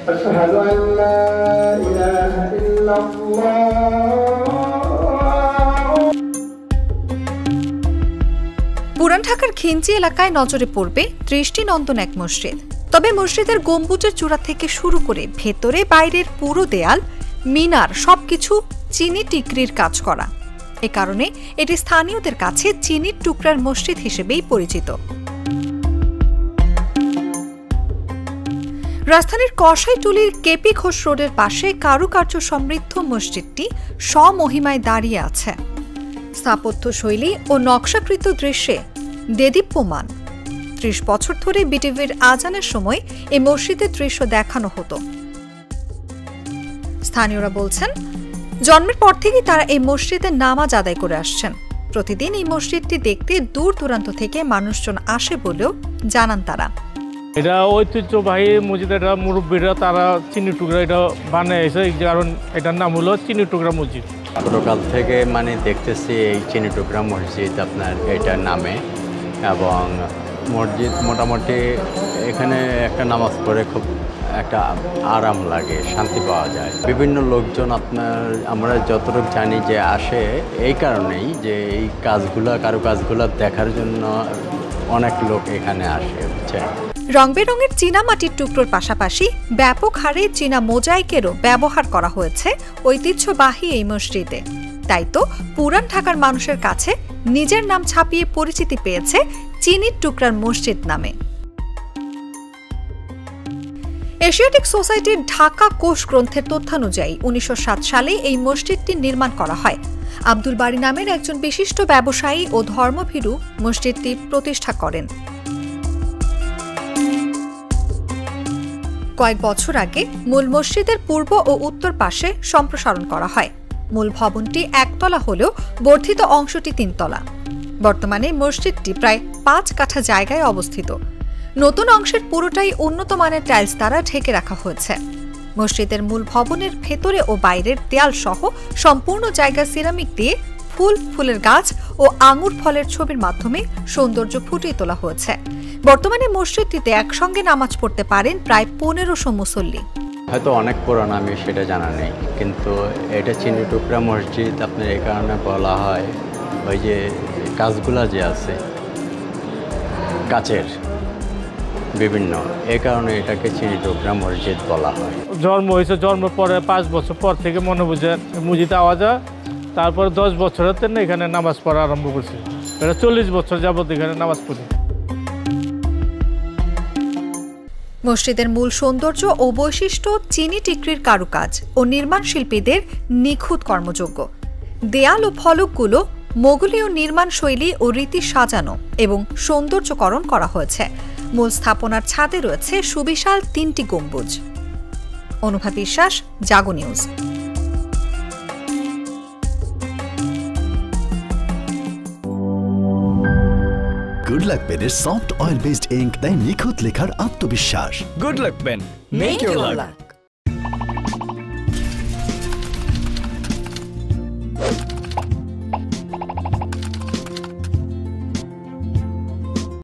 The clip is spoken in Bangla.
أشهد أن لا إله إلا الله। পুরান ঢাকার খিঞ্চি এলাকায় নজরে পড়বে দৃষ্টিনন্দন এক মসজিদ। তবে মসজিদের গম্বুজের চূড়া থেকে শুরু করে ভেতরে বাইরের পুরো দেয়াল, মিনার সবকিছু চিনি টিকরির কাজ করা। এ কারণে এটি স্থানীয়দের কাছে চিনির টুকরার মসজিদ হিসেবেই পরিচিত। রাজধানীর কসাইটুলির কেপি ঘোষ রোডের পাশে কারুকার্য সমৃদ্ধ মসজিদটি স্বমহিমায় দাঁড়িয়ে আছে। স্থাপত্য শৈলী ও নকশাকৃত দৃশ্যে দেদীপ্যমান। ৩০ বছর ধরে বিটিভির আজানের সময় এই মসজিদের দৃশ্য দেখানো হতো। স্থানীয়রা বলছেন, জন্মের পর থেকেই তারা এই মসজিদে নামাজ আদায় করে আসছেন। প্রতিদিন এই মসজিদটি দেখতে দূর দূরান্ত থেকে মানুষজন আসে বলেও জানান তারা। এটা ঐতিহ্যবাহী মসজিদ, এটা মুরব্বীরা তারা চিনি টুকরা এটা বানিয়েছে, কারণ এটার নাম হলো চিনি টুকরা মসজিদ। ছোটকাল থেকে দেখতেছি এই চিনি টুকরা মসজিদ আপনার এটার নামে, এবং মসজিদ মোটামুটি এখানে একটা নামাজ পড়ে খুব একটা আরাম লাগে, শান্তি পাওয়া যায়। বিভিন্ন লোকজন আমরা যতটুকু জানি যে আসে এই কারণেই যে এই কারুকাজগুলো দেখার জন্য অনেক লোক এখানে আসে। বুঝছেন, রং বেরঙের চীনা মাটির টুকরোর পাশাপাশি ব্যাপক হারে চীনা মোজাইকেরও ব্যবহার করা হয়েছে ঐতিহ্যবাহী এই মসজিদে। তাই তো পুরান ঢাকার মানুষের কাছে নিজের নাম ছাপিয়ে পরিচিতি পেয়েছে চিনির টুকরার মসজিদ নামে। এশিয়াটিক সোসাইটির ঢাকা কোষ গ্রন্থের তথ্যানুযায়ী ১৯০৭ সালে এই মসজিদটি নির্মাণ করা হয়। আব্দুল বারী নামের একজন বিশিষ্ট ব্যবসায়ী ও ধর্মভীরু মসজিদটি প্রতিষ্ঠা করেন। কয়েক বছর আগে মূল মসজিদের পূর্ব ও উত্তর পাশে সম্প্রসারণ করা হয়। মূল ভবনটি একতলা হলেও বর্ধিত অংশটি ৩ তলা। বর্তমানে মসজিদটি প্রায় ৫ কাঠা জায়গায় অবস্থিত। নতুন অংশের পুরোটাই উন্নত মানের টাইলস দ্বারা ঢেকে রাখা হয়েছে। মসজিদের মূল ভবনের ভেতরে ও বাইরের দেয়াল সহ সম্পূর্ণ জায়গা সিরামিক দিয়ে ফুলের গাছ ও আঙুর ফলের ছবির মাধ্যমে সৌন্দর্য ফুটিয়ে তোলা হয়েছে। বর্তমানে মসজিদটিতে একসঙ্গে নামাজ পড়তে পারেন প্রায় ১৫০০ মুসল্লি। হয়তো অনেক পুরানো, আমি সেটা জানা নেই, কিন্তু এটা চিনি টুকরা মসজিদ আপনার এই কারণে বলা হয়, ওই যে কাজগুলা যে আছে কাচের বিভিন্ন, এই কারণে এটাকে চিনি টুকরা মসজিদ বলা হয়। জন্ম হয়েছে, জন্মের পরে ৫ বছর পর থেকে মনে বুঝে মসজিদে আওয়াজ হয়। তারপর ১০ বছরের এখানে নামাজ পড়া আরম্ভ করছে। এটা ৪০ বছর যাবত এখানে নামাজ পড়ি। মসজিদের মূল সৌন্দর্য ও বৈশিষ্ট্য চিনি টিকরির কারুকাজ ও নির্মাণ শিল্পীদের নিখুঁত কর্মযোগ্য। দেয়াল ও ফলকগুলো মোগলীয় নির্মাণ শৈলী ও রীতি সাজানো এবং সৌন্দর্যকরণ করা হয়েছে। মূল স্থাপনার ছাদে রয়েছে সুবিশাল ৩টি গম্বুজ। অনুভা বিশ্বাস, জাগো নিউজ। গুড লাক পেনের সফট অয়েল বেসড ইঙ্ক দেয় নিখুঁত লেখার আত্মবিশ্বাস। Good luck pen, make your lakh.